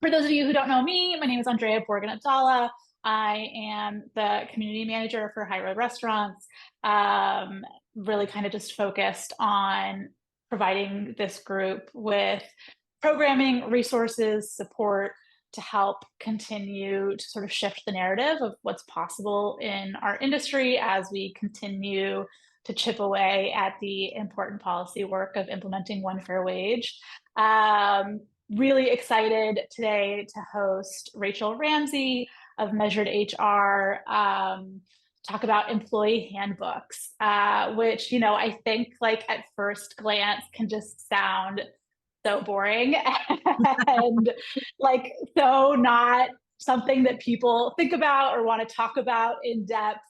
For those of you who don't know me, my name is Andrea Borganatala. I am the community manager for High Road Restaurants, really kind of just focused on providing this group with programming, resources, support to help continue to sort of shift the narrative of what's possible in our industry as we continue to chip away at the important policy work of implementing one fair wage. Really excited today to host Rachel Ramsey of Measured HR, talk about employee handbooks, which, I think like at first glance can just sound so boring and like so not something that people think about or want to talk about in depth.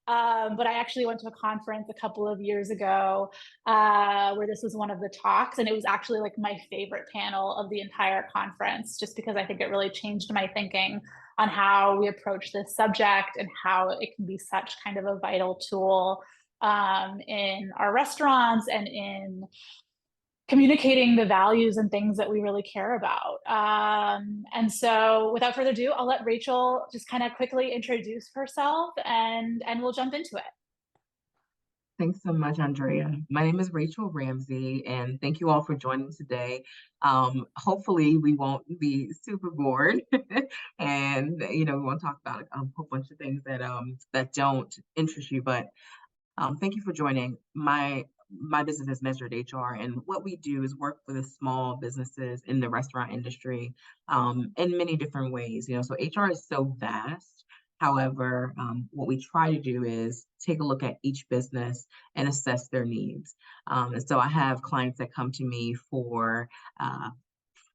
But I actually went to a conference a couple of years ago where this was one of the talks, and it was actually like my favorite panel of the entire conference, just because I think it really changed my thinking on how we approach this subject and how it can be such kind of a vital tool in our restaurants and in communicating the values and things that we really care about. And so without further ado, I'll let Rachel just kind of quickly introduce herself and we'll jump into it. Thanks so much, Andrea. My name is Rachel Ramsey, and thank you all for joining today. Hopefully, we won't be super bored, and we want to talk about a whole bunch of things that don't interest you. But thank you for joining. My business is Measured HR, and what we do is work with the small businesses in the restaurant industry in many different ways. So HR is so vast. However, what we try to do is take a look at each business and assess their needs. And so I have clients that come to me for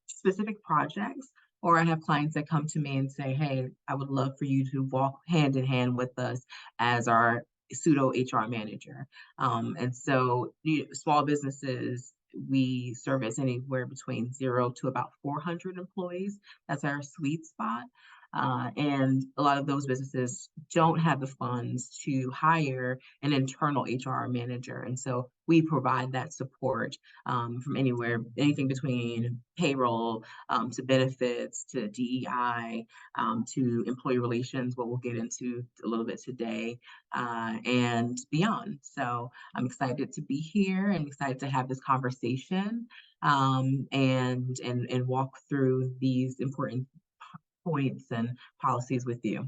specific projects, or I have clients that come to me and say, hey, I would love for you to walk hand in hand with us as our pseudo HR manager. And so small businesses, we service anywhere between 0 to about 400 employees. That's our sweet spot. And a lot of those businesses don't have the funds to hire an internal HR manager. And so we provide that support from anything between payroll to benefits to DEI to employee relations, what we'll get into a little bit today, and beyond. So I'm excited to be here and excited to have this conversation and walk through these important points and policies with you.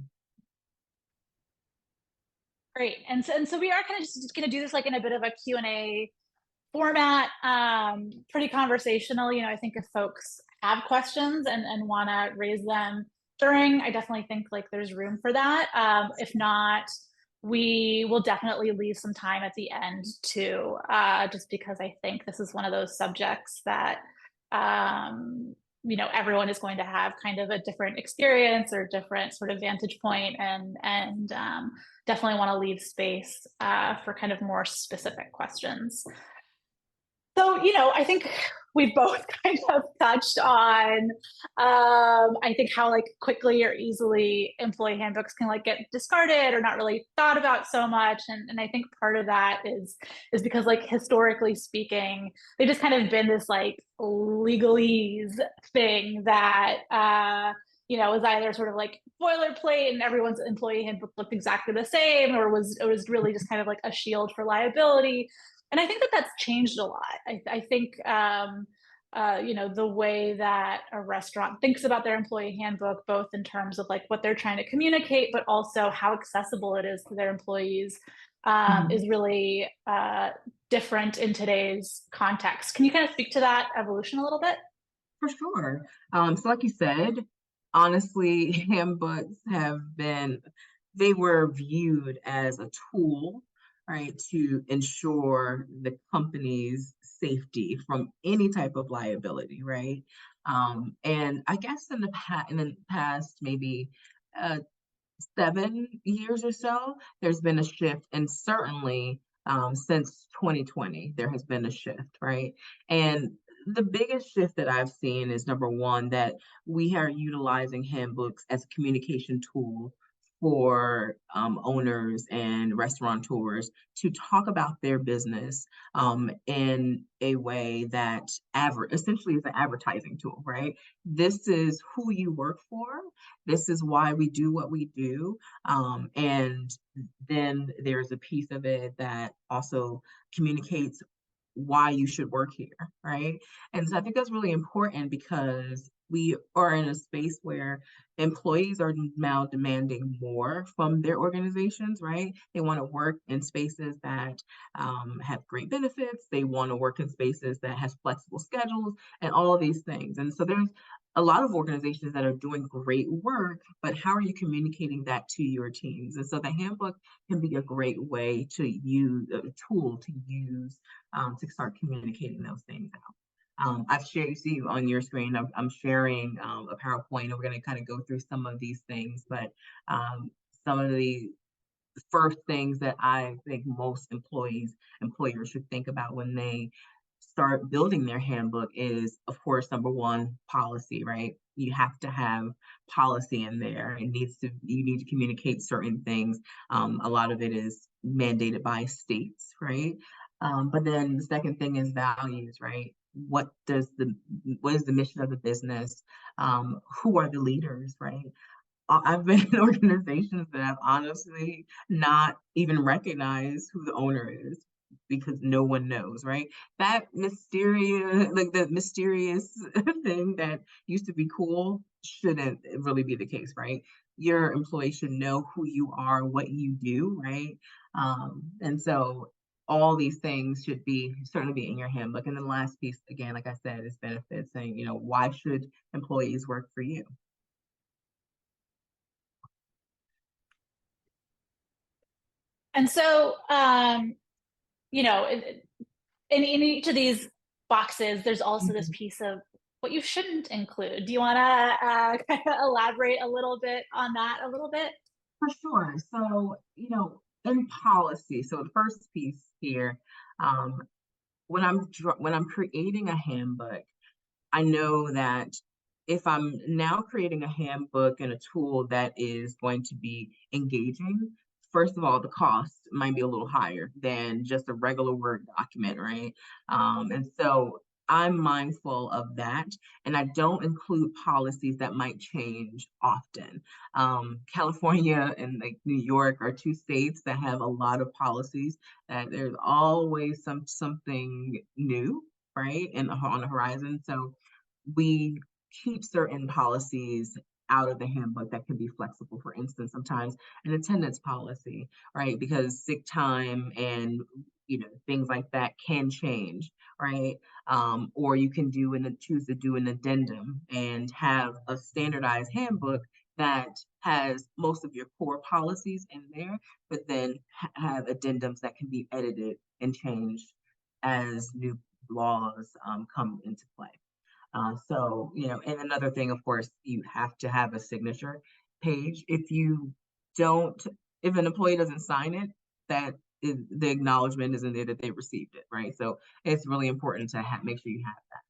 Great. And so we are kind of just going to do this like in a bit of a Q&A format, pretty conversational. I think if folks have questions and want to raise them during, I definitely think like there's room for that. If not, we will definitely leave some time at the end too, just because I think this is one of those subjects that everyone is going to have kind of a different experience or different sort of vantage point, and definitely want to leave space for kind of more specific questions. So, I think we've both kind of touched on, I think how like quickly or easily employee handbooks can like get discarded or not really thought about so much. And I think part of that is because like historically speaking, they just kind of been this like legalese thing that, was either sort of like boilerplate and everyone's employee handbook looked exactly the same, or it was really just kind of like a shield for liability. And I think that that's changed a lot. I think, the way that a restaurant thinks about their employee handbook, both in terms of like what they're trying to communicate, but also how accessible it is to their employees, is really different in today's context. Can you kind of speak to that evolution a little bit? For sure. So like you said, honestly, handbooks they were viewed as a tool, right, to ensure the company's safety from any type of liability, right? And I guess in the past maybe 7 years or so, there's been a shift, and certainly since 2020, there has been a shift, right? And the biggest shift that I've seen is number one, that we are utilizing handbooks as a communication tool for owners and restaurateurs to talk about their business in a way that essentially is an advertising tool, right? This is who you work for. This is why we do what we do. And then there's a piece of it that also communicates why you should work here, right? And so I think that's really important because we are in a space where employees are now demanding more from their organizations, right? They want to work in spaces that have great benefits. They want to work in spaces that has flexible schedules and all of these things. And so there's a lot of organizations that are doing great work, but how are you communicating that to your teams? And so the handbook can be a great way to use a tool to use to start communicating those things out. I've shared, you see on your screen, I'm sharing a PowerPoint, and we're going to kind of go through some of these things, but some of the first things that I think most employers should think about when they start building their handbook is, of course, number one, policy, right? You have to have policy in there. You need to communicate certain things. A lot of it is mandated by states, right? But then the second thing is values, right? What is the mission of the business? Who are the leaders, right? I've been in organizations that have honestly not even recognized who the owner is because no one knows, right? That mysterious, like the mysterious thing that used to be cool shouldn't really be the case, right? Your employees should know who you are, what you do, right? And so all these things should be certainly be in your handbook. And then the last piece, again, like I said, is benefits, saying, why should employees work for you? And so, in each of these boxes, there's also this Mhm. piece of what you shouldn't include. Do you want to kind of elaborate a little bit on that a little bit? For sure. So, in policy, so the first piece here, um, when I'm creating a handbook, I know that if I'm now creating a handbook and a tool that is going to be engaging, first of all, the cost might be a little higher than just a regular Word document, right? And so I'm mindful of that, and I don't include policies that might change often. California and like New York are two states that have a lot of policies that there's always something new, right, on the horizon. So we keep certain policies out of the handbook that can be flexible. For instance, sometimes an attendance policy, right? Because sick time and things like that can change, right? Or you can choose to do an addendum and have a standardized handbook that has most of your core policies in there, but then have addendums that can be edited and changed as new laws come into play. And another thing, of course, you have to have a signature page. Don't, if an employee doesn't sign it, the acknowledgement isn't there that they received it, right? So it's really important to make sure you have that.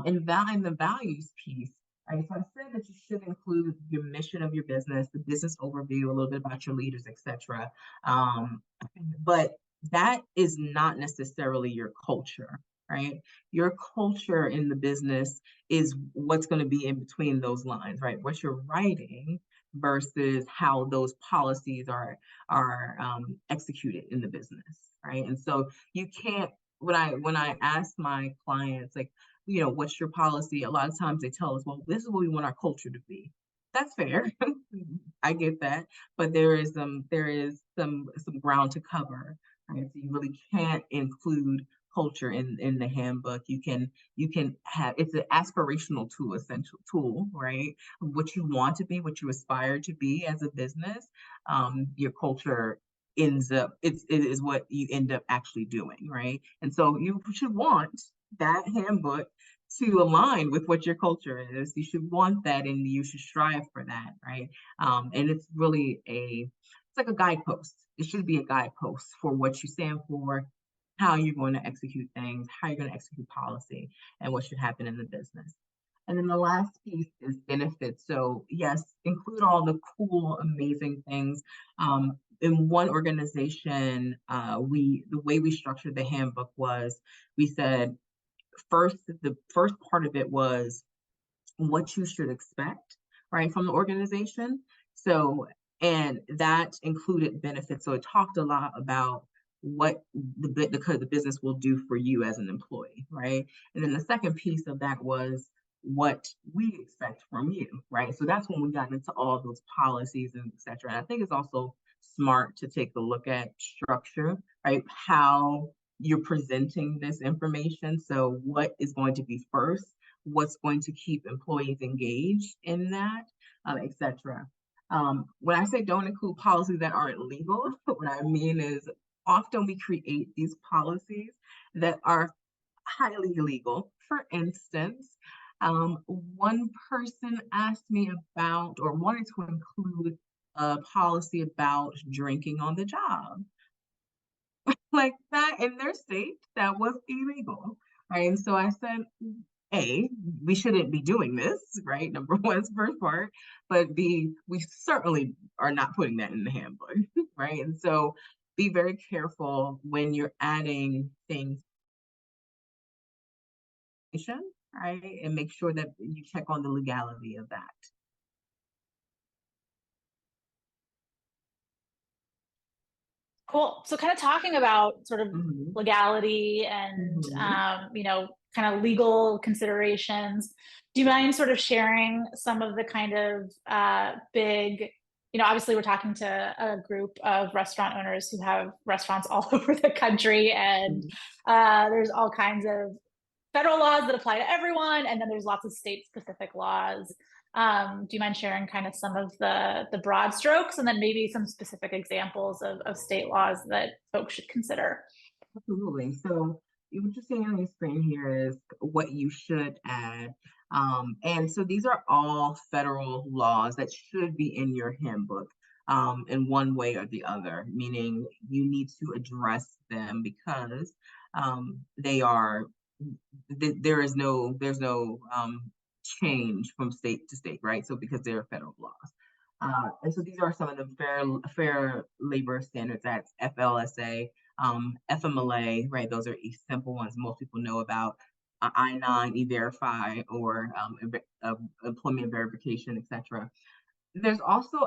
And the values piece, right? So I said that you should include your mission of your business, the business overview, a little bit about your leaders, etc. Um, but that is not necessarily your culture, right? Your culture in the business is what's going to be in between those lines, right? What you're writing versus how those policies are executed in the business, right? And so you can't. When I ask my clients, like, what's your policy? A lot of times they tell us, well, this is what we want our culture to be. That's fair. I get that, but there is some ground to cover, right? So you really can't include culture in the handbook. You can have, it's an aspirational tool, essential tool, right? What you want to be, what you aspire to be as a business. Your culture it is what you end up actually doing, right? And so you should want that handbook to align with what your culture is. You should want that, and you should strive for that, right? And it's like a guidepost. It should be a guidepost for what you stand for, how you're going to execute things, how you're going to execute policy, and what should happen in the business. And then the last piece is benefits. So yes, include all the cool, amazing things. In one organization, the way we structured the handbook was we said the first part of it was what you should expect, right, from the organization. So, and that included benefits. So it talked a lot about what the business will do for you as an employee, right? And then the second piece of that was what we expect from you, right? So that's when we got into all those policies and et cetera. And I think it's also smart to take a look at structure, right? How you're presenting this information. So what is going to be first, what's going to keep employees engaged in that, etc. When I say don't include policies that aren't legal, what I mean is often we create these policies that are highly illegal. For instance, one person asked me about or wanted to include a policy about drinking on the job. Like that in their state, that was illegal. Right. And so I said, A, we shouldn't be doing this, right? Number one is the first part. But B, we certainly are not putting that in the handbook, right? And so be very careful when you're adding things, right? And make sure that you check on the legality of that. Cool. So kind of talking about sort of Mhm, legality and mhm, kind of legal considerations. Do you mind sort of sharing some of the kind of big, obviously we're talking to a group of restaurant owners who have restaurants all over the country, and mhm. there's all kinds of federal laws that apply to everyone, and then there's lots of state specific laws. Do you mind sharing kind of some of the broad strokes, and then maybe some specific examples of state laws that folks should consider? Absolutely. So what you're seeing on your screen here is what you should add. And so these are all federal laws that should be in your handbook in one way or the other, meaning you need to address them because they are there's no change from state to state, right? So because they're federal laws. And so these are some of the fair labor standards. That's FLSA, FMLA, right? Those are simple ones most people know about. I-9, E-Verify, or employment verification, etc. There's also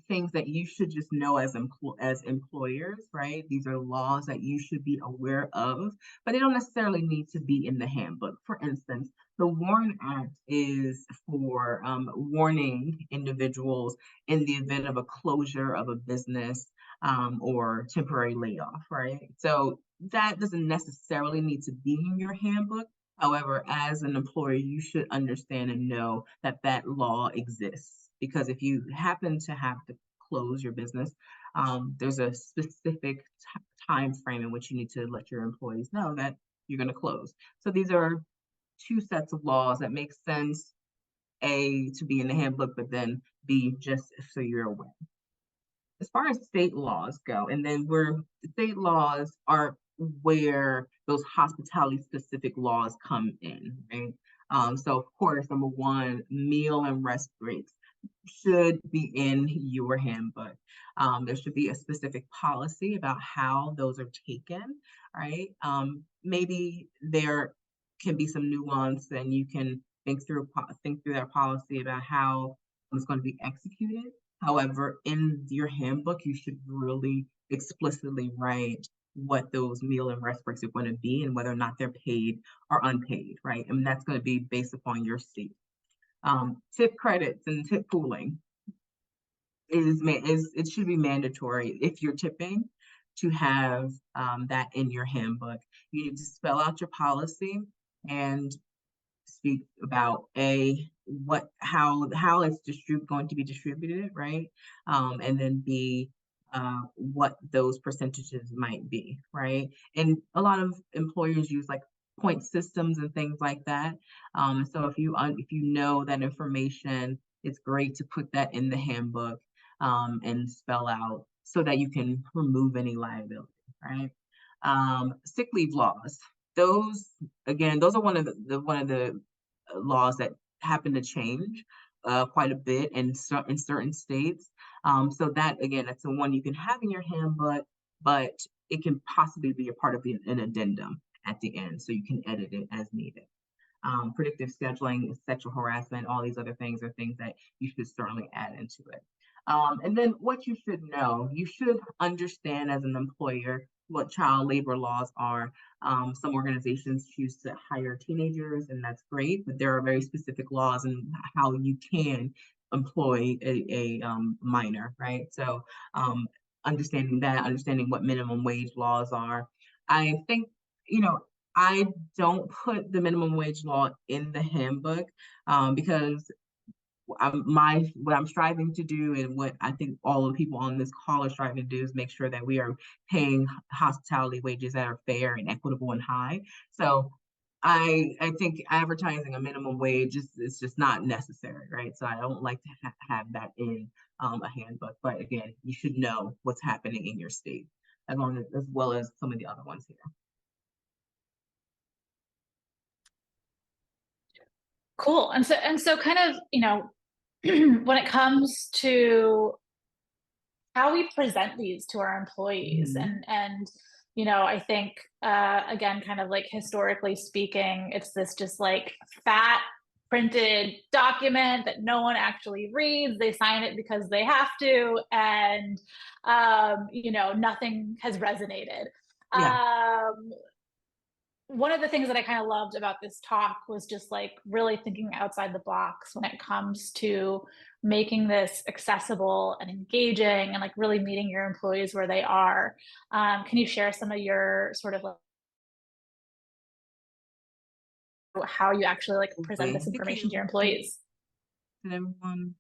things that you should just know as employers, right? These are laws that you should be aware of, but they don't necessarily need to be in the handbook. For instance, the WARN Act is for warning individuals in the event of a closure of a business or temporary layoff, right? So that doesn't necessarily need to be in your handbook. However, as an employer, you should understand and know that that law exists because if you happen to have to close your business, there's a specific time frame in which you need to let your employees know that you're going to close. So these are two sets of laws that make sense, A, to be in the handbook, but then B, just so you're aware. As far as state laws go, and then where state laws are where those hospitality specific laws come in, right? So of course, number one, meal and rest breaks should be in your handbook. There should be a specific policy about how those are taken, right? Maybe there can be some nuance, and you can think through that policy about how it's going to be executed. However, in your handbook, you should really explicitly write what those meal and rest breaks are going to be and whether or not they're paid or unpaid, right? And that's going to be based upon your state. Tip credits and tip pooling is it should be mandatory if you're tipping to have that in your handbook. You need to spell out your policy and speak about how it's going to be distributed, right? And then B, what those percentages might be, right? And a lot of employers use like point systems and things like that. So if you know that information, it's great to put that in the handbook and spell out so that you can remove any liability, right? Sick leave laws. Those Again, those are one of the laws that happen to change quite a bit in certain states. So that again, that's the one you can have in your handbook, but it can possibly be a part of an addendum at the end, so you can edit it as needed. Predictive scheduling, sexual harassment, all these other things are things that you should certainly add into it. And then what you should understand as an employer what child labor laws are. Some organizations choose to hire teenagers, and that's great, but there are very specific laws and how you can employ a minor, right? So understanding that, understanding what minimum wage laws are. I think, you know, I don't put the minimum wage law in the handbook because what I'm striving to do, and what I think all the people on this call are striving to do, is make sure that we are paying hospitality wages that are fair and equitable and high. So I think advertising a minimum wage is just not necessary, right? So I don't like to have that in a handbook. But again, you should know what's happening in your state, as well as some of the other ones here. Cool. And so kind of, when it comes to how we present these to our employees, Mhm. I think again, kind of like historically speaking, it's this just like fat printed document that no one actually reads. They sign it because they have to, and nothing has resonated. Yeah. um One of the things that I kind of loved about this talk was just like really thinking outside the box when it comes to making this accessible and engaging and like really meeting your employees where they are. Can you share some of your sort of like how you actually like present Absolutely. this Thank information to you. your Thank employees? you, everyone.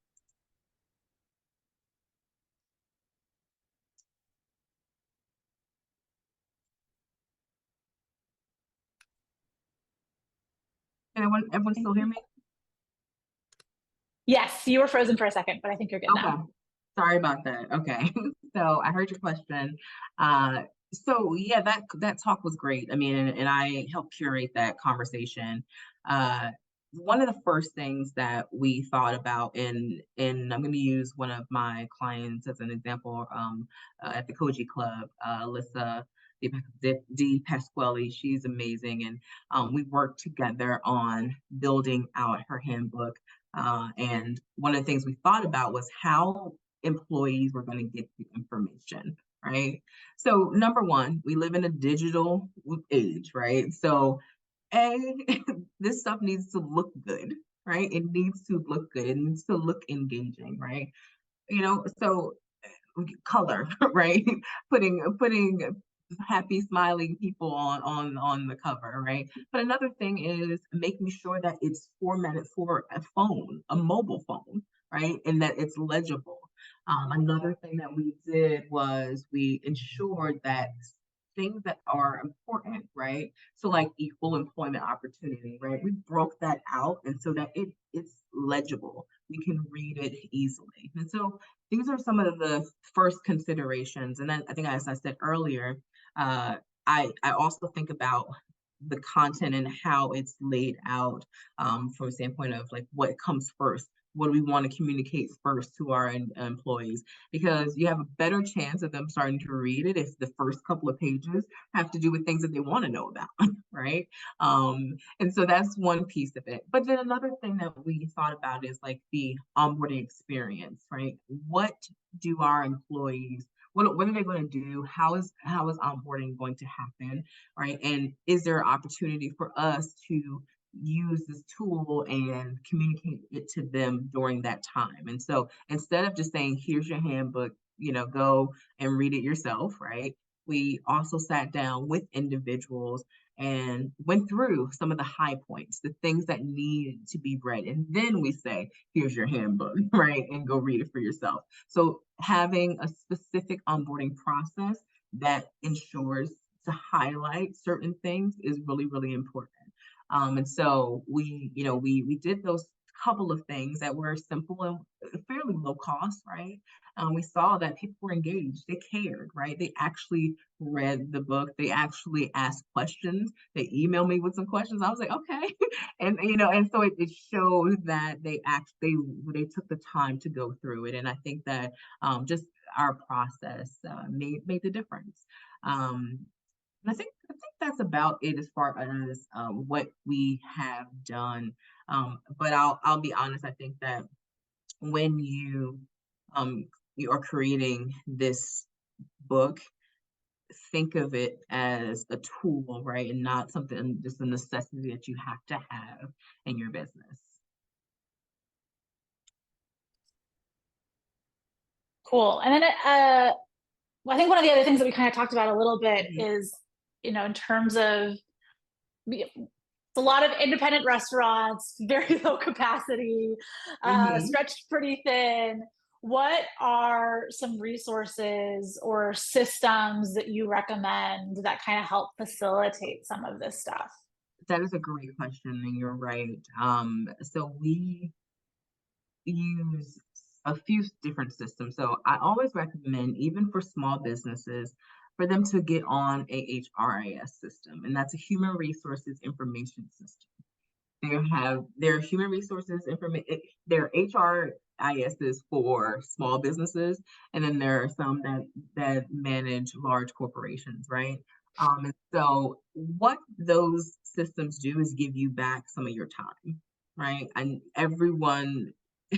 Can everyone still hear me? Yes, you were frozen for a second, but I think you're good Okay. now. Sorry about that. Okay. So I heard your question. So yeah, that talk was great. I mean, and I helped curate that conversation. Uh, One of the first things that we thought about, and I'm going to use one of my clients as an example, at the Koji Club, Alyssa Di Pasquale. She's amazing, and we worked together on building out her handbook. And one of the things we thought about was how employees were going to get the information, right? So, number one, we live in a digital age, right? So, A, this stuff needs to look good, right? It needs to look good. It needs to look engaging, right? So color, right? Putting happy smiling people on the cover, right? But another thing is making sure that it's formatted for a phone, a mobile phone, right? And that it's legible. Another thing that we did was we ensured that things that are important, right? So like equal employment opportunity, right? We broke that out and so that it's legible. We can read it easily. And so these are some of the first considerations. And then I think, as I said earlier, uh, I also think about the content and how it's laid out, from a standpoint of like what comes first. What do we want to communicate first to our employees? Because you have a better chance of them starting to read it if the first couple of pages have to do with things that they want to know about, right? And so that's one piece of it. But then another thing that we thought about is like the onboarding experience, right? What do our employees, what are they going to do? How is onboarding going to happen, right? And is there an opportunity for us to use this tool and communicate it to them during that time? And so instead of just saying, here's your handbook, go and read it yourself, right? We also sat down with individuals and went through some of the high points, the things that need to be read. And then we say, here's your handbook, right? And go read it for yourself. So having a specific onboarding process that ensures to highlight certain things is really, really important. And so we did those couple of things that were simple and fairly low cost, right? We saw that people were engaged, they cared, right? They actually read the book, they actually asked questions, they emailed me with some questions. I was like, okay. And and so it showed that they took the time to go through it. And I think that just our process made the difference. And I think that's about it as far as what we have done. But I'll be honest. I think that when um, you are creating this book, think of it as a tool, right, and not something just a necessity that you have to have in your business. Cool. And then well, I think one of the other things that we kind of talked about a little bit Mhm. is, in terms of a lot of independent restaurants, very low capacity, Mhm. stretched pretty thin. What are some resources or systems that you recommend that kind of help facilitate some of this stuff? That is a great question, and you're right. So we use a few different systems. So I always recommend, even for small businesses, for them to get on a HRIS system, and that's a human resources information system. Their human resources information, their HRIS is for small businesses, and then there are some that manage large corporations, right? And so what those systems do is give you back some of your time, right? And everyone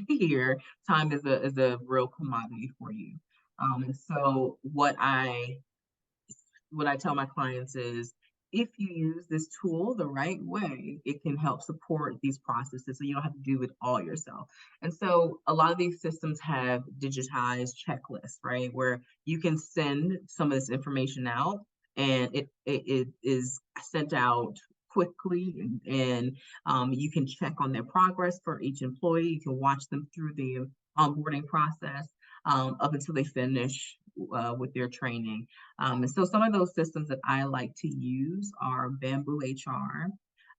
here, time is a real commodity for you. And so what I tell my clients is if you use this tool the right way, it can help support these processes so you don't have to do it all yourself. And so a lot of these systems have digitized checklists, right? Where you can send some of this information out and it is sent out quickly and you can check on their progress for each employee. You can watch them through the onboarding process up until they finish with their training. And so some of those systems that I like to use are Bamboo HR,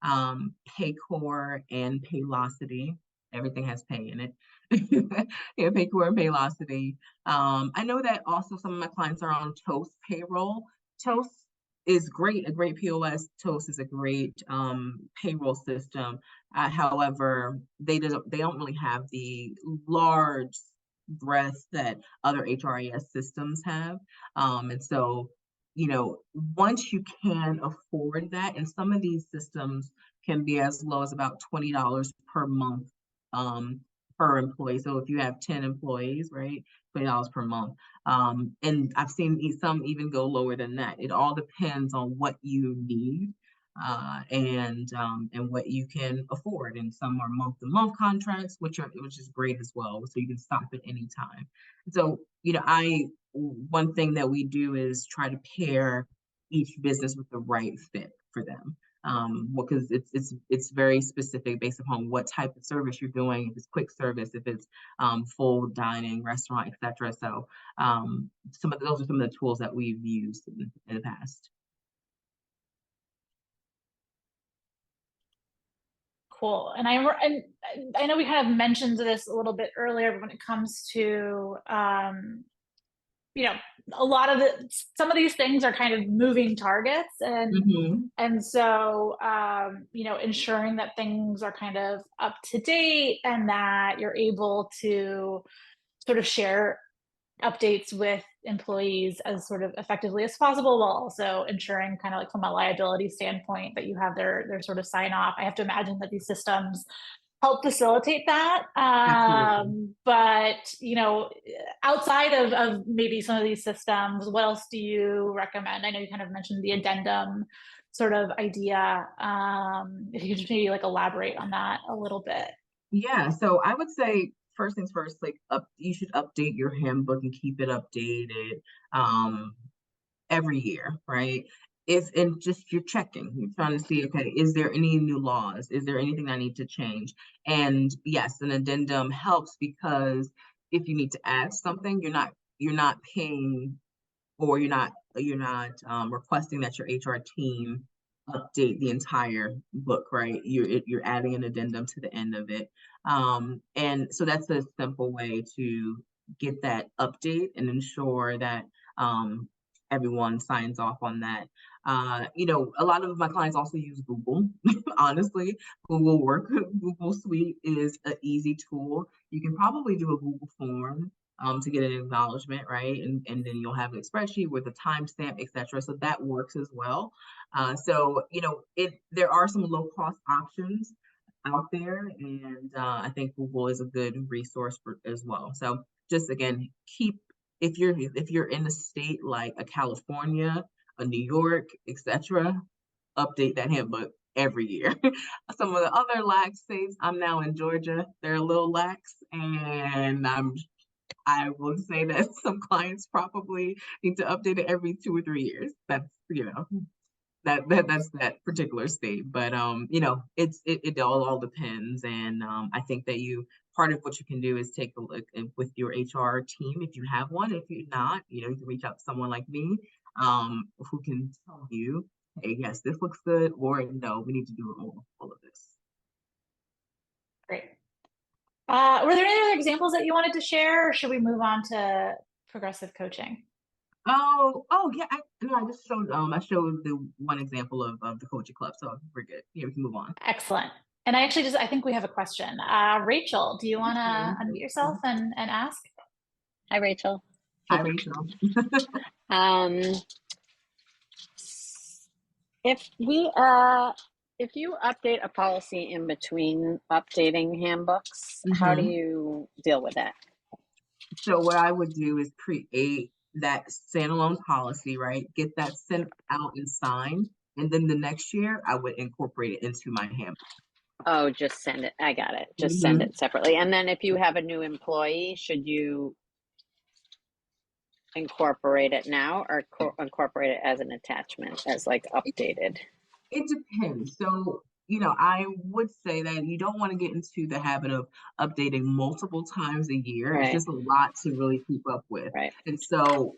Paycor, and Paylocity. Everything has pay in it. Yeah, Paycor and Paylocity. I know that also some of my clients are on Toast payroll. Toast is great, a great POS. Toast is a great payroll system. However, they don't really have the large breadth that other HRIS systems have. And so, once you can afford that, and some of these systems can be as low as about $20 per month um, per employee. So if you have 10 employees, right, $20 per month. And I've seen some even go lower than that. It all depends on what you need and what you can afford. And some are month-to-month contracts, which is great as well. So you can stop at any time. So I one thing that we do is try to pair each business with the right fit for them. Because it's very specific based upon what type of service you're doing. If it's quick service, if it's full dining, restaurant, etc. So those are some of the tools that we've used in the past. Cool. And I know we kind of mentioned this a little bit earlier, but when it comes to you know, a lot of some of these things are kind of moving targets, Hmm. and so ensuring that things are kind of up to date and that you're able to sort of share updates with employees as sort of effectively as possible, while also ensuring, kind of like from a liability standpoint, that you have their sort of sign off. I have to imagine that these systems help facilitate that. Absolutely. But outside of maybe some of these systems, what else do you recommend? I know you kind of mentioned the addendum sort of idea. If you could just maybe like elaborate on that a little bit. Yeah, so I would say first things first, like you should update your handbook and keep it updated um every year, right? If and just you're checking, you're trying to see, okay, is there any new laws? Is there anything I need to change? And yes, an addendum helps because if you need to add something, you're not paying or you're not requesting that your HR team update the entire book, right? You're adding an addendum to the end of it. And so that's a simple way to get that update and ensure that um, everyone signs off on that. A lot of my clients also use Google. Honestly, Google Work, Google Suite is an easy tool. You can probably do a Google form to get an acknowledgement, right? And then you'll have an spreadsheet with a timestamp, etc. So that works as well. There are some low cost options out there, and I think Google is a good resource for as well. So just again, keep if you're in a state like a California, a New York, etc., update that handbook every year. Some of the other lax states, I'm now in Georgia, they're a little lax, and I will say that some clients probably need to update it every 2 or 3 years. That's that particular state. But it all depends. And I think that you part of what you can do is take a look with your HR team if you have one. If you're not, you can reach out to someone like me, who can tell you, hey, yes, this looks good, or no, we need to do all of this. Great. Were there any other examples that you wanted to share, or should we move on to progressive coaching? Oh yeah. I just showed I showed the one example of the coaching club, so we're good. Yeah, we can move on. Excellent. And I think we have a question. Rachel, do you want to unmute yourself and ask? Hi, Rachel. Hi, Rachel. Um, if you update a policy in between updating handbooks, how do you deal with that? So what I would do is create that standalone policy, right? Get that sent out and signed, and then the next year I would incorporate it into my handbook. Oh, just send it. I got it. Just send it separately. And then if you have a new employee, should you incorporate it now or incorporate it as an attachment, as like updated? It depends. So, I would say that you don't want to get into the habit of updating multiple times a year. It's Right. just a lot to really keep up with. Right. And so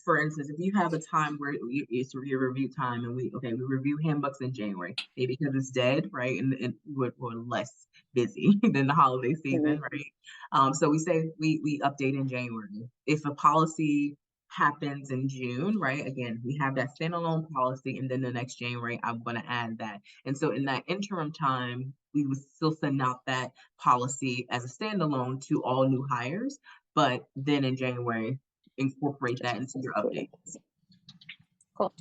for instance, if you have a time where it's your review time and we review handbooks in January, maybe because it's dead, right? And we're less busy than the holiday season, right? So we say we update in January. If a policy happens in June, right? Again, we have that standalone policy, and then the next January, I'm going to add that. And so in that interim time, we would still send out that policy as a standalone to all new hires, but then in January, incorporate that into your updates. Cool.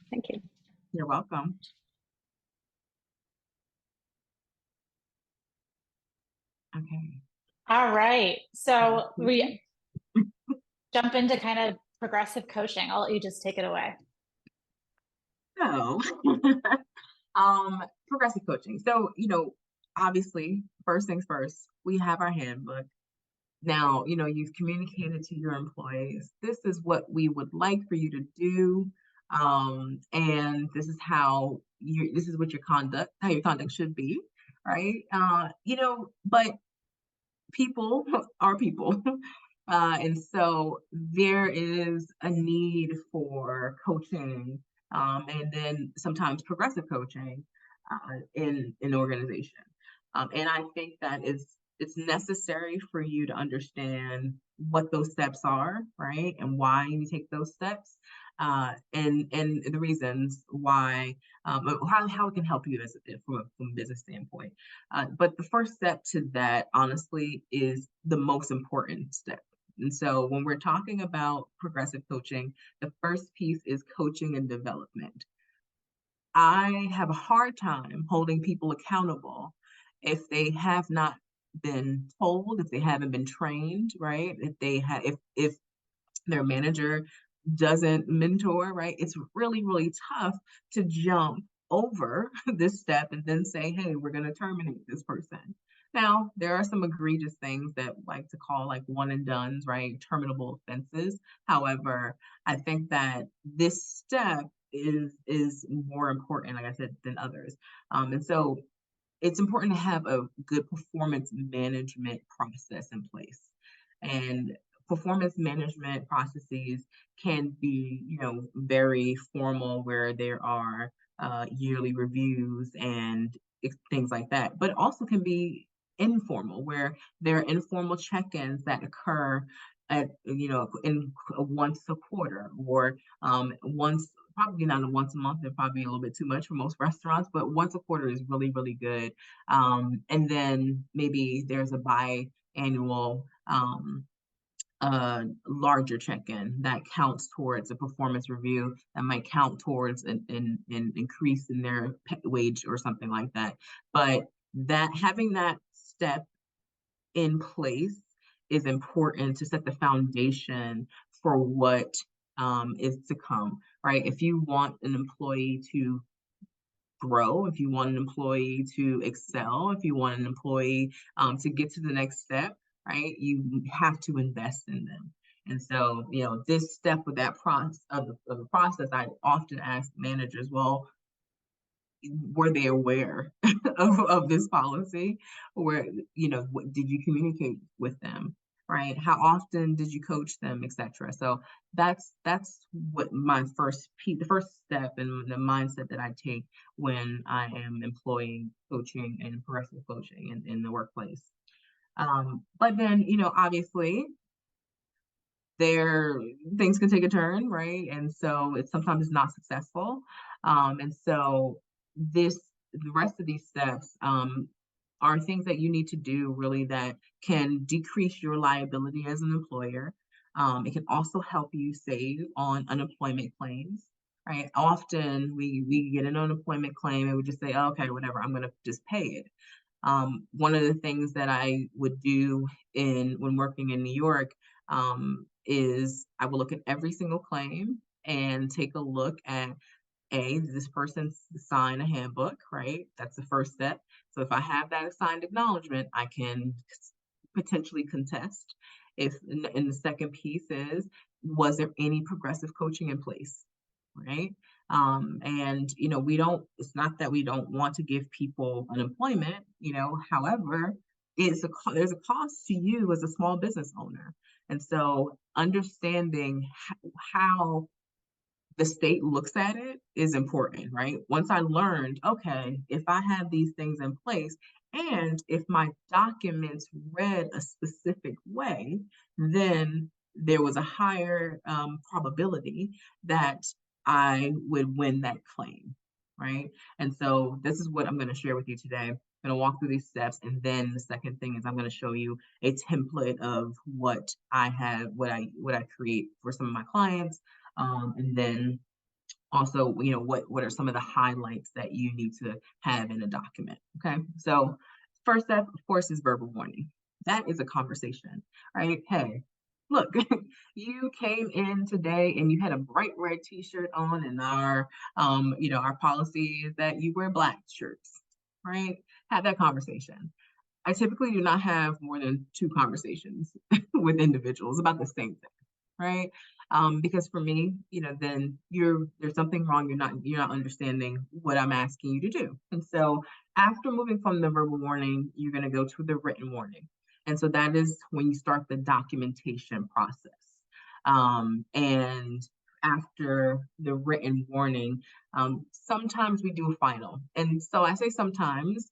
Thank you. You're welcome. Okay. All right. So we jump into kind of progressive coaching. I'll let you just take it away. So, progressive coaching. So, obviously, first things first, we have our handbook. Now, you've communicated to your employees, this is what we would like for you to do. And this is this is what how your conduct should be, right? But people are people. And so there is a need for coaching, and then sometimes progressive coaching in an organization. And I think that it's necessary for you to understand what those steps are, right? And why you take those steps, and the reasons why, how it can help you from a business standpoint. But the first step to that, honestly, is the most important step. And so when we're talking about progressive coaching, the first piece is coaching and development. I have a hard time holding people accountable if they have not been told, if they haven't been trained, right? If their manager doesn't mentor, right? It's really, really tough to jump over this step and then say, hey, we're going to terminate this person. Now, there are some egregious things that like to call like one and dones, right? Terminable offenses. However, I think that this step is more important, like I said, than others. And so it's important to have a good performance management process in place. And performance management processes can be, very formal, where there are yearly reviews and things like that, but also can be informal, where there are informal check-ins that occur at, in once a quarter, or once, probably not a once a month. They're probably a little bit too much for most restaurants, but once a quarter is really, really good. And then maybe there's a biannual larger check-in that counts towards a performance review, that might count towards an increase in their wage or something like that. But that having that step in place is important to set the foundation for what is to come, right? If you want an employee to grow, if you want an employee to excel, if you want an employee to get to the next step, right, you have to invest in them. And so, this step with that process of the process, I often ask managers, well, were they aware of this policy? Or, what did you communicate with them? Right? How often did you coach them, etc.? So that's what my the first step in the mindset that I take when I am employing coaching and progressive coaching in the workplace. But then, obviously, there things can take a turn, right? And so sometimes it's not successful. And so this the rest of these steps are things that you need to do, really, that can decrease your liability as an employer. It can also help you save on unemployment claims, right? Often we get an unemployment claim and we just say, oh, okay, whatever, I'm going to just pay it. One of the things that I would do when working in New York is I will look at every single claim and take a look at, did this person sign a handbook, right? That's the first step. So if I have that signed acknowledgement, I can potentially contest. And the second piece is, was there any progressive coaching in place, right? And it's not that we don't want to give people unemployment, however, there's a cost to you as a small business owner. And so understanding how the state looks at it is important, right? Once I learned, okay, if I have these things in place and if my documents read a specific way, then there was a higher probability that I would win that claim, right? And so this is what I'm going to share with you today. I'm going to walk through these steps, and then the second thing is I'm going to show you a template of what I have, what I create for some of my clients, and then also, what are some of the highlights that you need to have in a document? Okay, so first step, of course, is verbal warning. That is a conversation, right? Hey, look, you came in today and you had a bright red T-shirt on, and our policy is that you wear black shirts, right? Have that conversation. I typically do not have more than 2 conversations with individuals about the same thing, right? Because for me, then there's something wrong. You're not understanding what I'm asking you to do. And so after moving from the verbal warning, you're going to go to the written warning. And so that is when you start the documentation process. And after the written warning, sometimes we do a final. And so I say sometimes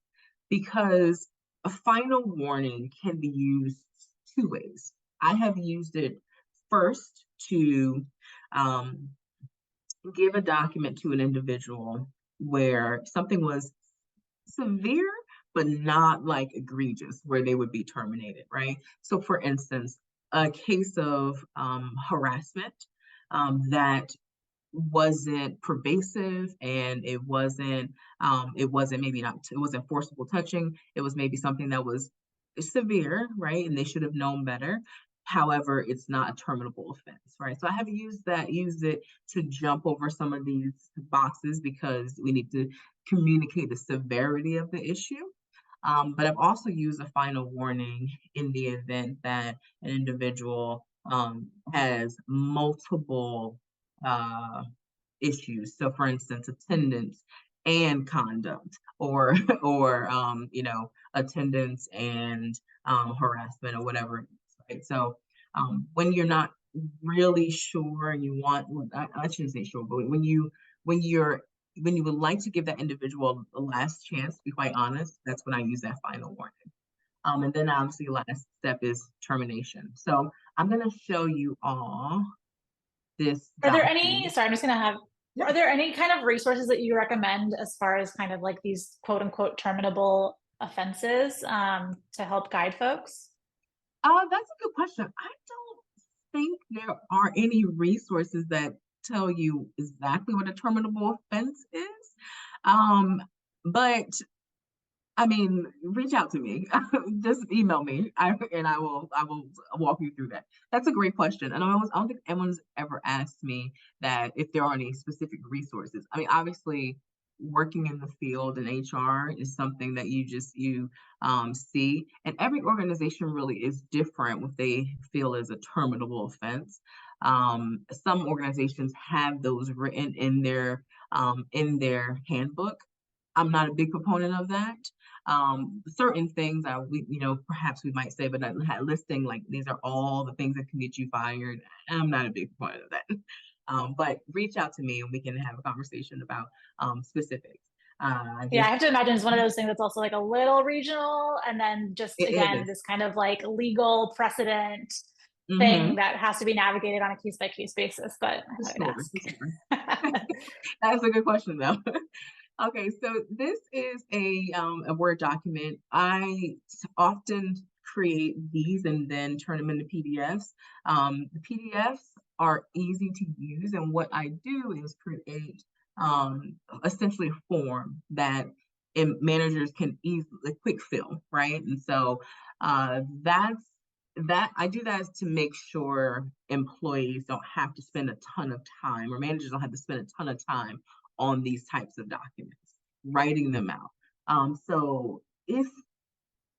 because a final warning can be used 2 ways. I have used it first to give a document to an individual where something was severe, but not like egregious, where they would be terminated, right? So for instance, a case of harassment that wasn't pervasive, and it wasn't forcible touching. It was maybe something that was severe, right? And they should have known better. However, it's not a terminable offense, right? So I have used it to jump over some of these boxes because we need to communicate the severity of the issue. But I've also used a final warning in the event that an individual has multiple issues. So, for instance, attendance and conduct, or attendance and harassment, or whatever it is, right? So, when you're not really sure and you want, I shouldn't say sure, but when you would like to give that individual a last chance, to be quite honest, that's when I use that final warning. And then obviously last step is termination. So I'm going to show you all this Are there any, document. sorry, I'm just gonna have, Yeah. are there any kind of resources that you recommend as far as kind of like these quote unquote terminable offenses to help guide folks? That's a good question. I don't think there are any resources that tell you exactly what a terminable offense is. Um, but I mean, reach out to me. Just email me, and I will walk you through that. That's a great question, and I don't think anyone's ever asked me that if there are any specific resources. I mean, obviously, working in the field in HR is something that you see, and every organization really is different what they feel is a terminable offense. Some organizations have those written in their handbook. I'm not a big proponent of that. Certain things perhaps we might say, but not listing like these are all the things that can get you fired. I'm not a big proponent of that. But reach out to me and we can have a conversation about specifics. Yeah, I Just have to imagine it's one of those things that's also like a little regional, and then just it again, is. this kind of like legal precedent Mm-hmm. thing that has to be navigated on a case by case basis. But I For thought sure, for sure. I'd ask. That's a good question though. Okay, so this is a Word document. Often create these and then turn them into PDFs. The PDFs are easy to use, and what I do is create essentially a form that managers can easily quick fill, right? And so that's that I do that is to make sure employees don't have to spend a ton of time, or managers don't have to spend a ton of time on these types of documents, writing them out. So if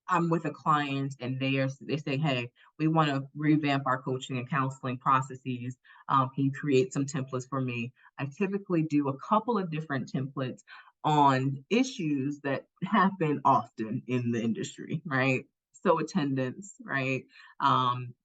I'm with a client and they say, hey, we want to revamp our coaching and counseling processes. Can you create some templates for me? I typically do a couple of different templates on issues that happen often in the industry, right? So attendance, right?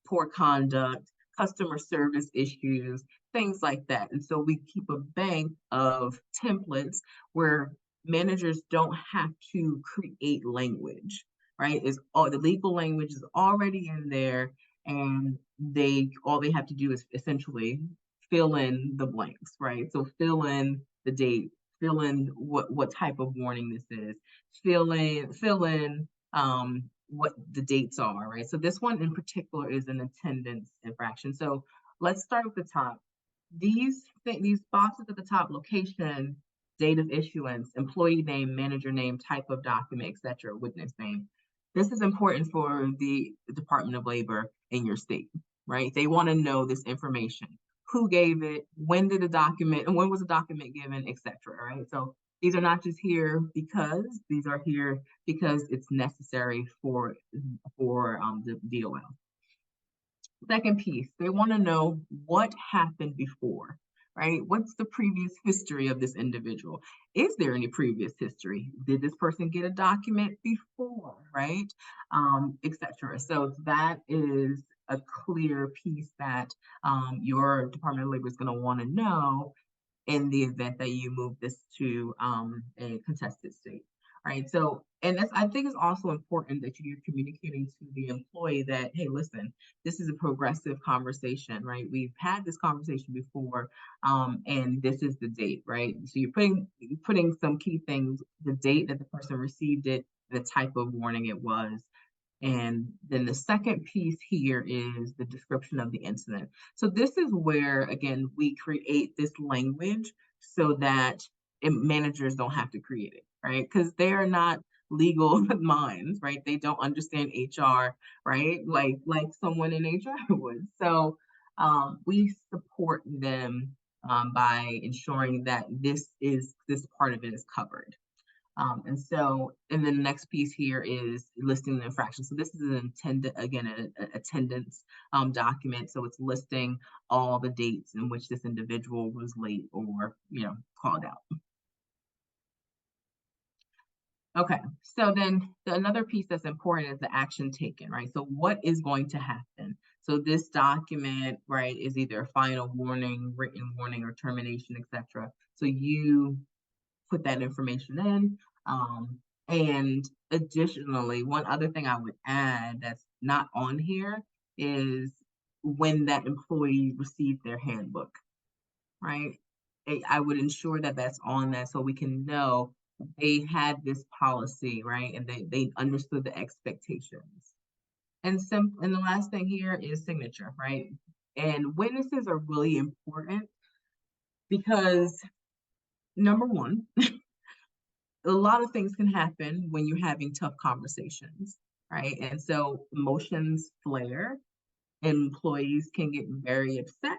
Poor conduct, customer service issues, things like that. And so we keep a bank of templates where managers don't have to create language, right? Is all the legal language is already in there, and they all they have to do is essentially fill in the blanks, right? So fill in the date, fill in what type of warning this is, fill in what the dates are, right? So this one in particular is an attendance infraction. So let's start with the top. These boxes at the top: location, date of issuance, employee name, manager name, type of document, etc., witness name. This is important for the Department of Labor in your state, right? They want to know this information. Who gave it? When did the document, and when was the document given, etc., right? So these are not just here because these are here because it's necessary for the DOL. Second piece, they want to know what happened before, right? What's the previous history of this individual? Is there any previous history? Did this person get a document before, right? Etc. So that is a clear piece that your Department of Labor is going to want to know in the event that you move this to a contested state, right? So, and that's, I think it's also important that you're communicating to the employee that, hey, listen, this is a progressive conversation, right? We've had this conversation before, and this is the date, right? So you're putting some key things: the date that the person received it, the type of warning it was, and then the second piece here is the description of the incident. So this is where, again, we create this language so that managers don't have to create it, right? Because they are not legal minds, right? They don't understand HR, right? Like someone in HR would. So we support them by ensuring that this part of it is covered. And then the next piece here is listing the infraction. So this is an attendance document. So it's listing all the dates in which this individual was late or, called out. Okay, so then another piece that's important is the action taken, right? So what is going to happen? So this document, right, is either a final warning, written warning, or termination, etc. So you put that information in, And additionally, one other thing I would add that's not on here is when that employee received their handbook, right? I would ensure that that's on that so we can know they had this policy, right? And they understood the expectations. And the last thing here is signature, right? And witnesses are really important because number one, a lot of things can happen when you're having tough conversations, right? And so emotions flare, employees can get very upset.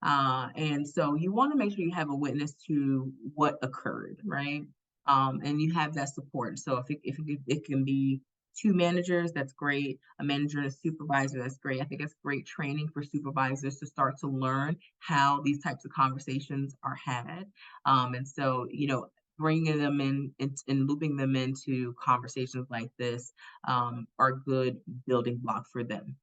And so you want to make sure you have a witness to what occurred, right? And you have that support. So if it can be two managers, that's great. A manager and a supervisor, that's great. I think it's great training for supervisors to start to learn how these types of conversations are had. And so, bringing them in and looping them into conversations like this are good building block for them.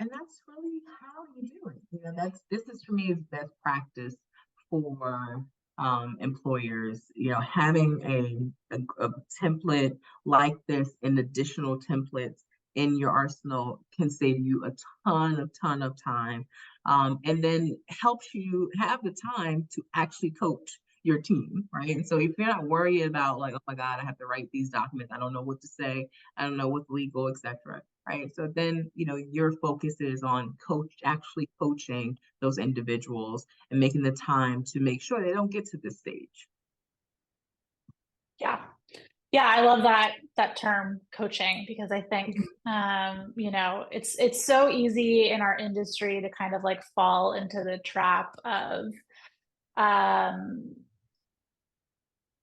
And that's really how you do it. This is for me is best practice for employers. Having a template like this and additional templates in your arsenal can save you a ton of time, and then helps you have the time to actually coach your team, right? And so if you're not worried about like, oh my God, I have to write these documents, I don't know what to say, I don't know what's legal, etc. Right. So then, your focus is on actually coaching those individuals and making the time to make sure they don't get to this stage. Yeah. Yeah, I love that term coaching because I think it's so easy in our industry to kind of like fall into the trap of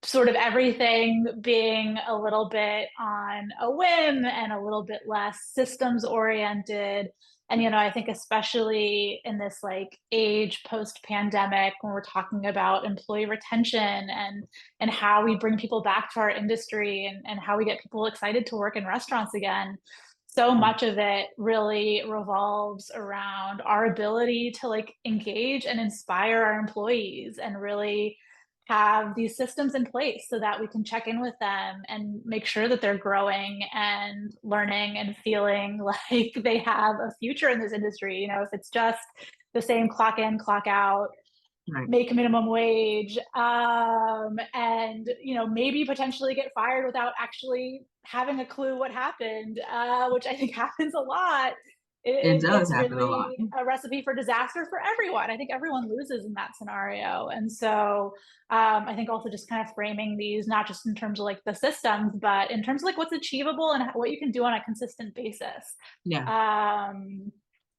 sort of everything being a little bit on a whim and a little bit less systems oriented. And, I think especially in this like age post-pandemic, when we're talking about employee retention and how we bring people back to our industry and how we get people excited to work in restaurants again, so much of it really revolves around our ability to like engage and inspire our employees and really have these systems in place so that we can check in with them and make sure that they're growing and learning and feeling like they have a future in this industry. If it's just the same clock in, clock out, Right. make minimum wage, and maybe potentially get fired without actually having a clue what happened, which I think happens a lot. It does It's happen a lot. really a recipe for disaster for everyone. I think everyone loses in that scenario. And so I think also just kind of framing these, not just in terms of like the systems, but in terms of like what's achievable and what you can do on a consistent basis. Yeah.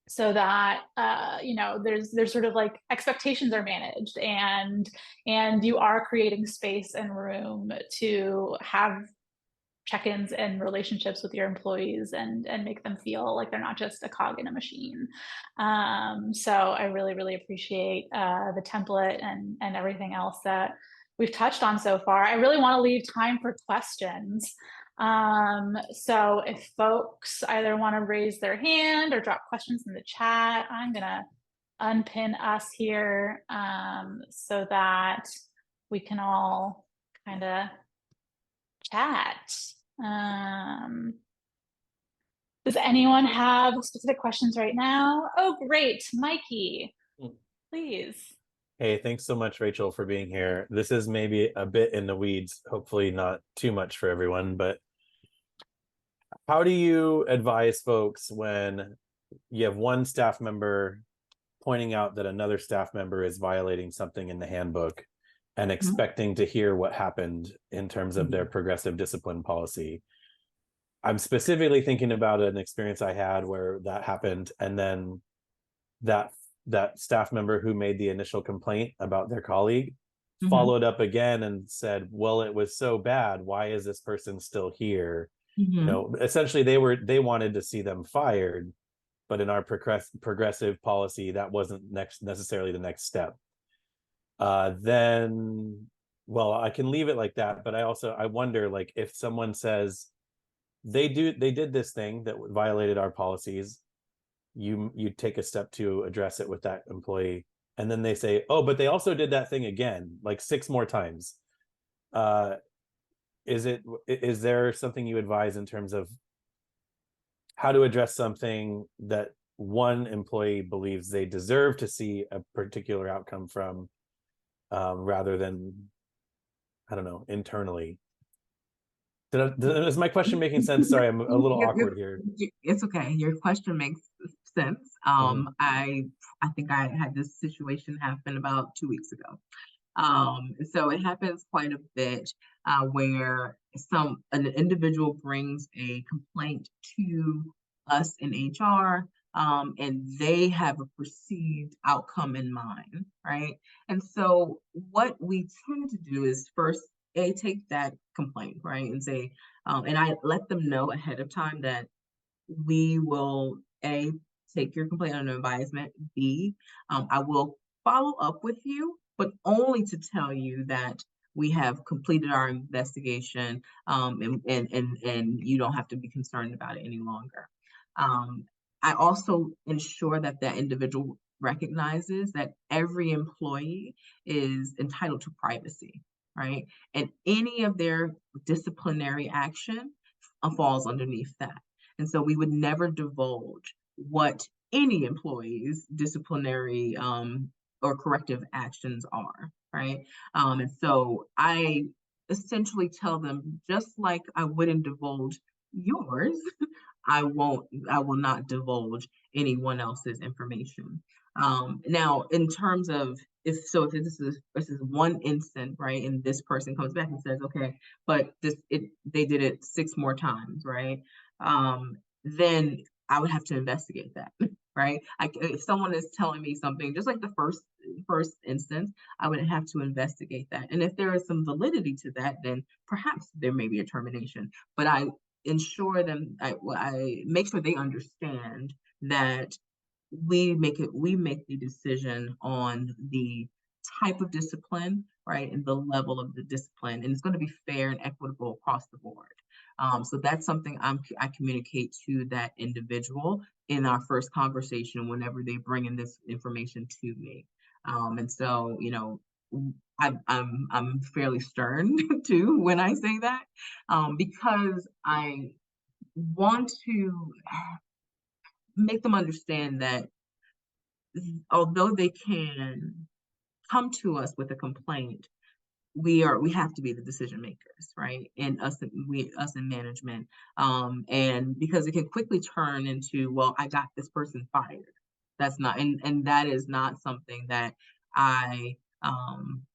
So that there's sort of like expectations are managed and you are creating space and room to have check-ins and relationships with your employees and make them feel like they're not just a cog in a machine. So I really appreciate the template and everything else that we've touched on so far. I really want to leave time for questions. So if folks either want to raise their hand or drop questions in the chat, I'm gonna unpin us here so that we can all kind of chat. Does anyone have specific questions right now? Oh, great. Mikey, please. Hey, thanks so much, Rachel, for being here. This is maybe a bit in the weeds, hopefully not too much for everyone, but how do you advise folks when you have one staff member pointing out that another staff member is violating something in the handbook and expecting to hear what happened in terms of their progressive discipline policy? I'm specifically thinking about an experience I had where that happened, and then that staff member who made the initial complaint about their colleague followed up again and said, well, it was so bad, why is this person still here? Essentially they wanted to see them fired, but in our progressive policy that wasn't necessarily the next step. Then, well, I can leave it like that, but I wonder, like, if someone says they did this thing that violated our policies, you take a step to address it with that employee, and then they say, oh, but they also did that thing again, like 6 more times. is there something you advise in terms of how to address something that one employee believes they deserve to see a particular outcome from, rather than, I don't know, internally? Is my question making sense? Sorry, I'm a little awkward here. It's okay. Your question makes sense. Mhm. I think I had this situation happen about 2 weeks ago. So it happens quite a bit where an individual brings a complaint to us in HR, and they have a perceived outcome in mind, right? And so what we tend to do is first take that complaint, right, and say, and I let them know ahead of time that we will take your complaint under advisement. B, I will follow up with you, but only to tell you that we have completed our investigation, and you don't have to be concerned about it any longer. I also ensure that that individual recognizes that every employee is entitled to privacy, right? And any of their disciplinary action falls underneath that. And so we would never divulge what any employee's disciplinary or corrective actions are, right? And so I essentially tell them, just like I wouldn't divulge yours, I will not divulge anyone else's information. Now, in terms of if this is one instant, right, and this person comes back and says, okay, but they did it 6 more times, right? Then I would have to investigate that, right? If someone is telling me something, just like the first instance, I would have to investigate that. And if there is some validity to that, then perhaps there may be a termination. But I ensure them, I make sure they understand that we make the decision on the type of discipline, right, and the level of the discipline, and it's going to be fair and equitable across the board. So that's something I communicate to that individual in our first conversation whenever they bring in this information to me. And so, I'm fairly stern too when I say that, because I want to make them understand that although they can come to us with a complaint, we have to be the decision makers, right? And us in management, and because it can quickly turn into, well, I got this person fired. That's not, and that is not something that I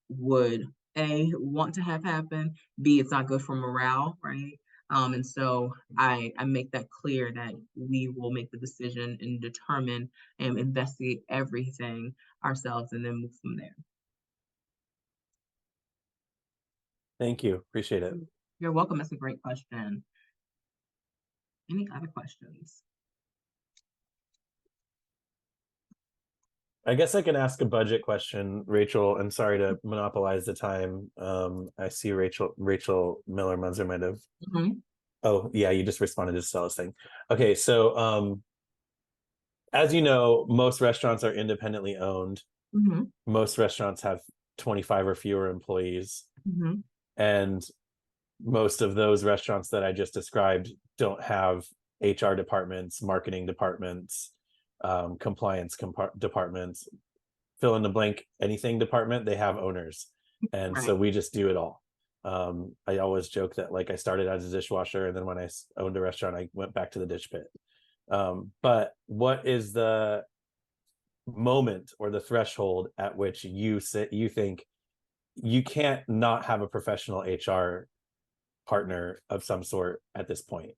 would want to have happen. B, it's not good for morale, right? And so I make that clear that we will make the decision and determine and investigate everything ourselves and then move from there. Thank you. Appreciate it. You're welcome. That's a great question. Any other questions? I guess I can ask a budget question, Rachel, and sorry to monopolize the time. I see Rachel Miller-Munzer might have. Mm-hmm. Oh, yeah, you just responded to Stella's thing. Okay, so as you know, most restaurants are independently owned. Mm-hmm. Most restaurants have 25 or fewer employees. Mm-hmm. And most of those restaurants that I just described don't have HR departments, marketing departments, compliance departments, fill in the blank, anything department. They have owners. And Right. so we just do it all. I always joke that like I started as a dishwasher, and then when I owned a restaurant, I went back to the dish pit. But what is the moment or the threshold at which you think you can't not have a professional HR partner of some sort at this point?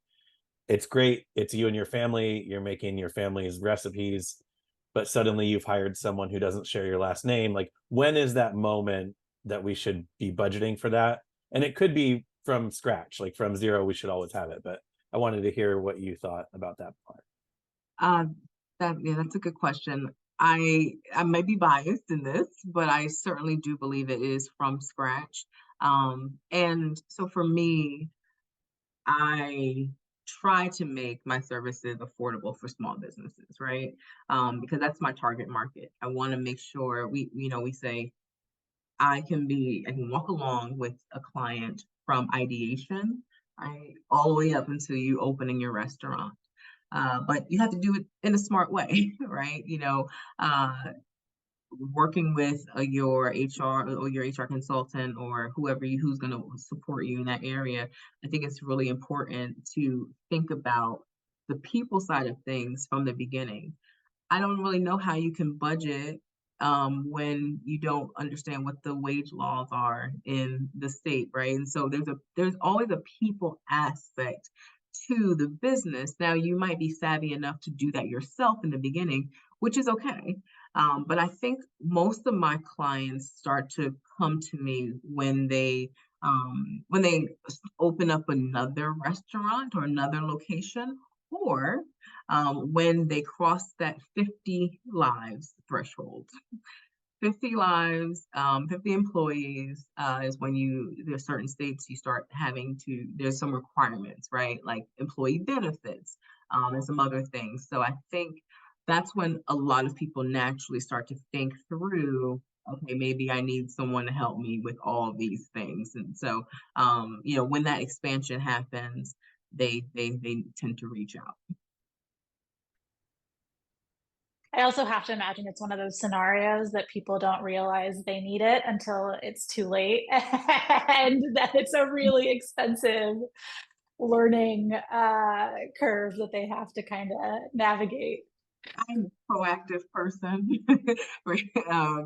It's great, it's you and your family, you're making your family's recipes, but suddenly you've hired someone who doesn't share your last name. Like, when is that moment that we should be budgeting for that? And it could be from scratch, like from zero, we should always have it. But I wanted to hear what you thought about that part. That's a good question. I may be biased in this, but I certainly do believe it is from scratch. And so for me, I try to make my services affordable for small businesses, right? Because that's my target market. I want to make sure we say I can walk along with a client from ideation, right, all the way up until you opening your restaurant. But you have to do it in a smart way, right? Uh, working with your HR or your HR consultant or who's going to support you in that area. I think it's really important to think about the people side of things from the beginning. I don't really know how you can budget when you don't understand what the wage laws are in the state, right? And so there's always a people aspect to the business. Now you might be savvy enough to do that yourself in the beginning, which is okay. But I think most of my clients start to come to me when they open up another restaurant or another location, or when they cross that 50 lives threshold. 50 lives, 50 employees is when there's certain states you start there's some requirements, right? Like employee benefits and some other things. So I think that's when a lot of people naturally start to think through, okay, maybe I need someone to help me with all these things. And so, when that expansion happens, they tend to reach out. I also have to imagine it's one of those scenarios that people don't realize they need it until it's too late, and that it's a really expensive learning curve that they have to kind of navigate. I'm a proactive person.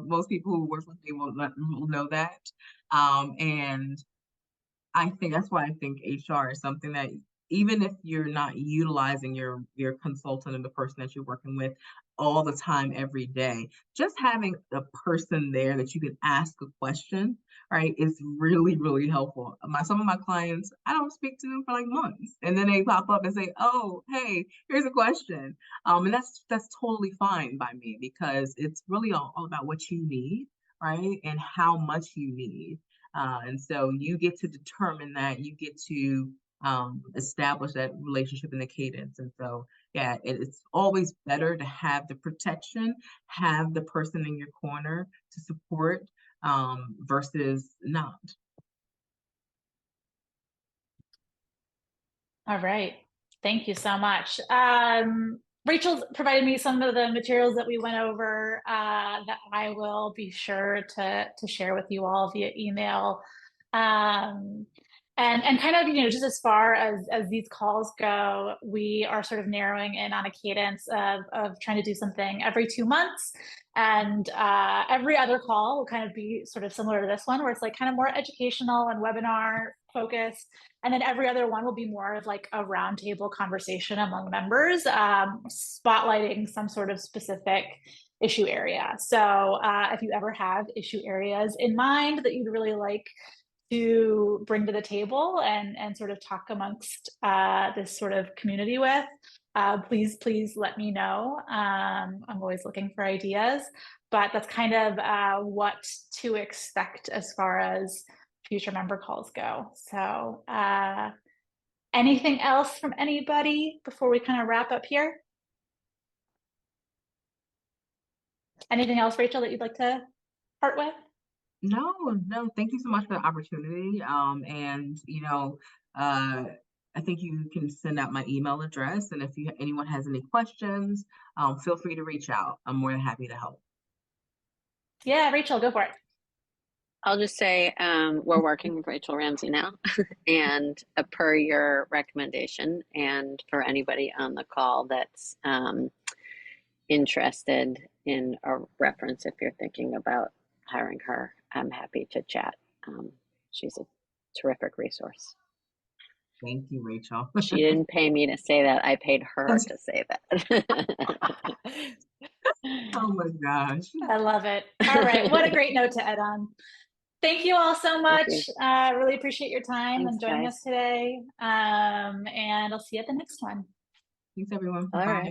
Most people who work with me will know that. And I think that's why I think HR is something that even if you're not utilizing your consultant or the person that you're working with all the time every day, just having a person there that you can ask a question, right, is really, really helpful. Some of my clients, I don't speak to them for like months, and then they pop up and say, "Oh, hey, here's a question," and that's totally fine by me because it's really all about what you need, right, and how much you need. And so you get to determine that, you get to establish that relationship and the cadence. And so, yeah, it's always better to have the protection, have the person in your corner to support versus not. All right. Thank you so much. Rachel's provided me some of the materials that we went over that I will be sure to share with you all via email. And kind of, just as far as these calls go, we are sort of narrowing in on a cadence of trying to do something every 2 months. And every other call will kind of be sort of similar to this one, where it's like kind of more educational and webinar focused. And then every other one will be more of like a roundtable conversation among members, spotlighting some sort of specific issue area. So if you ever have issue areas in mind that you'd really like to bring to the table and sort of talk amongst this sort of community with, please let me know. I'm always looking for ideas, but that's kind of what to expect as far as future member calls go. So anything else from anybody before we kind of wrap up here? Anything else, Rachel, that you'd like to part with? No, thank you so much for the opportunity. I think you can send out my email address, and if anyone has any questions, feel free to reach out. I'm more than happy to help. Yeah, Rachel, go for it. I'll just say we're working with Rachel Ramsey now, and per your recommendation, and for anybody on the call that's interested in a reference, if you're thinking about hiring her, I'm happy to chat. She's a terrific resource. Thank you, Rachel. She didn't pay me to say that. I paid her to say that. Oh my gosh. I love it. All right. What a great note to end on. Thank you all so much. Really appreciate your time and joining us today. And I'll see you at the next one. Thanks, everyone. All Bye. right.